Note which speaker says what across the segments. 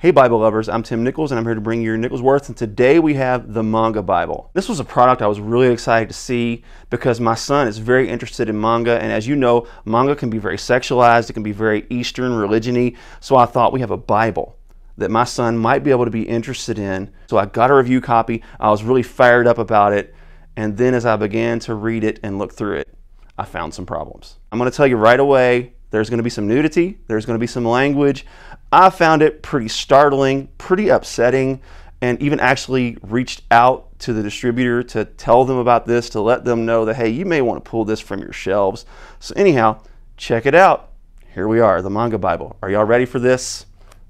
Speaker 1: Hey Bible lovers, I'm Tim Nichols and I'm here to bring you your Nichols Worth, and today we have the Manga Bible. This was a product I was really excited to see because my son is very interested in manga, and as you know, manga can be very sexualized, it can be very Eastern religion-y, so I thought we have a Bible that my son might be able to be interested in. So I got a review copy, I was really fired up about it, and then as I began to read it and look through it, I found some problems. I'm going to tell you right away, there's going to be some nudity, there's going to be some language. I found it pretty startling, pretty upsetting, and even actually reached out to the distributor to tell them about this, to let them know that, hey, you may want to pull this from your shelves. So anyhow, check it out. Here we are, the Manga Bible. Are y'all ready for this?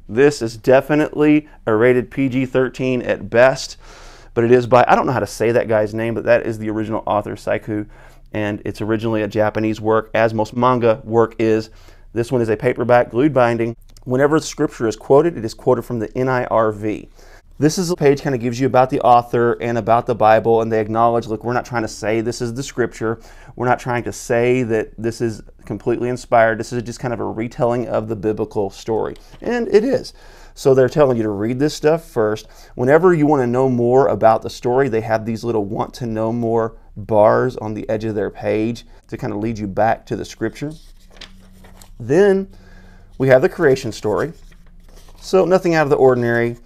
Speaker 1: This is definitely a rated PG-13 at best, but it is by, I don't know how to say that guy's name, but that is the original author, Saiku, and it's originally a Japanese work, as most manga work is. This one is a paperback glued binding. Whenever scripture is quoted, it is quoted from the NIRV. This is a page kind of gives you about the author and about the Bible, and they acknowledge, look, we're not trying to say this is the scripture. We're not trying to say that this is completely inspired. This is just kind of a retelling of the biblical story, and it is. So they're telling you to read this stuff first. Whenever you want to know more about the story, they have these little want to know more bars on the edge of their page to kind of lead you back to the scripture. Then we have the creation story. So nothing out of the ordinary.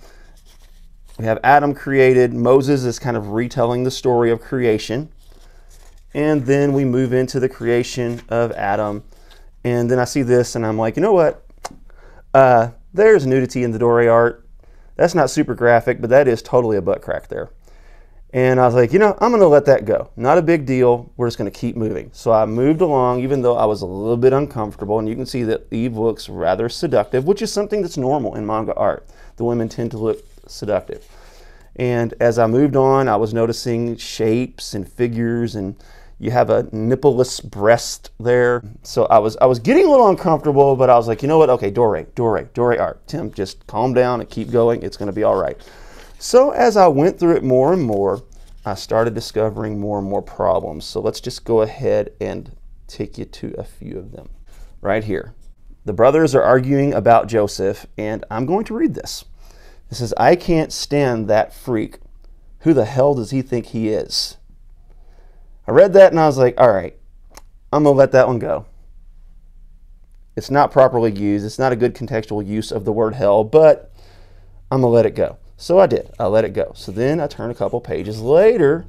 Speaker 1: We have Adam created. Moses is kind of retelling the story of creation. And then we move into the creation of Adam. And then I see this and I'm like, you know what? There's nudity in the Dore art. That's not super graphic, but that is totally a butt crack there. And I was like, you know, I'm going to let that go. Not a big deal. We're just going to keep moving. So I moved along, even though I was a little bit uncomfortable. And you can see that Eve looks rather seductive, which is something that's normal in manga art. The women tend to look seductive. And as I moved on, I was noticing shapes and figures, and you have a nippleless breast there. So I was getting a little uncomfortable, but I was like, you know what? Okay, Dore art. Tim, just calm down and keep going. It's going to be all right. So as I went through it more and more, I started discovering more and more problems. So let's just go ahead and take you to a few of them. Right here. The brothers are arguing about Joseph, and I'm going to read this. It says, I can't stand that freak. Who the hell does he think he is? I read that and I was like, all right, I'm going to let that one go. It's not properly used. It's not a good contextual use of the word hell, but I'm going to let it go. So I did. I let it go. So then I turn a couple pages later,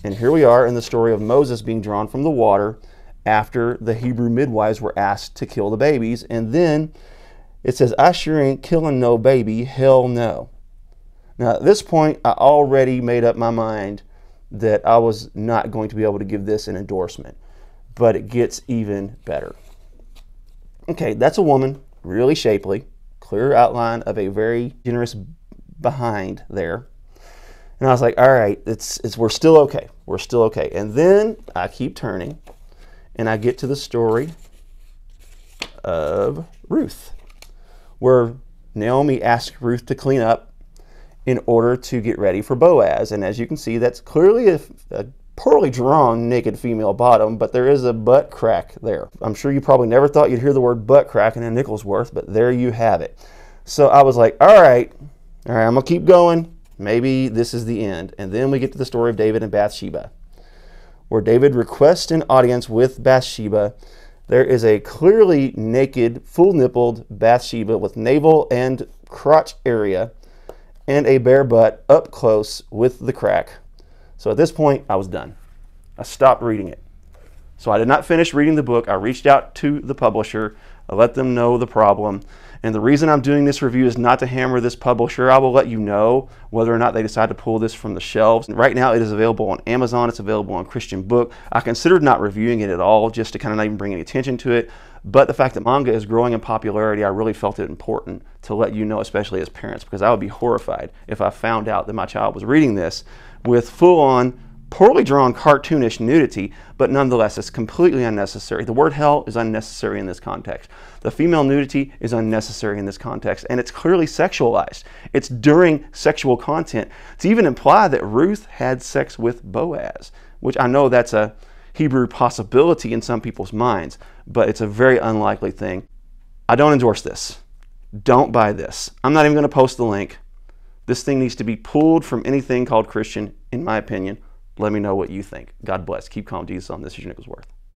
Speaker 1: and here we are in the story of Moses being drawn from the water after the Hebrew midwives were asked to kill the babies. And then it says, I sure ain't killing no baby. Hell no. Now at this point, I already made up my mind that I was not going to be able to give this an endorsement. But it gets even better. Okay, that's a woman, really shapely, clear outline of a very generous behind there. And I was like, all right, we're still okay. We're still okay. And then I keep turning and I get to the story of Ruth, where Naomi asked Ruth to clean up in order to get ready for Boaz. And as you can see, that's clearly a poorly drawn naked female bottom, but there is a butt crack there. I'm sure you probably never thought you'd hear the word butt crack in a Nichols Worth, but there you have it. So I was like, all right, I'm going to keep going. Maybe this is the end. And then we get to the story of David and Bathsheba, where David requests an audience with Bathsheba. There is a clearly naked, full-nippled Bathsheba with navel and crotch area and a bare butt up close with the crack. So at this point, I was done. I stopped reading it. So I did not finish reading the book. I reached out to the publisher. I let them know the problem. And the reason I'm doing this review is not to hammer this publisher. I will let you know whether or not they decide to pull this from the shelves. Right now it is available on Amazon. It's available on Christian Book. I considered not reviewing it at all just to kind of not even bring any attention to it. But the fact that manga is growing in popularity, I really felt it important to let you know, especially as parents, because I would be horrified if I found out that my child was reading this with full-on, poorly drawn cartoonish nudity, but nonetheless it's completely unnecessary. The word hell is unnecessary in this context. The female nudity is unnecessary in this context, and it's clearly sexualized. It's during sexual content to even imply that Ruth had sex with Boaz, which I know that's a Hebrew possibility in some people's minds, but it's a very unlikely thing. I don't endorse this. Don't buy this. I'm not even going to post the link. This thing needs to be pulled from anything called Christian, in my opinion. Let me know what you think. God bless. Keep calm, Jesus on this. Is your Nicholsworth.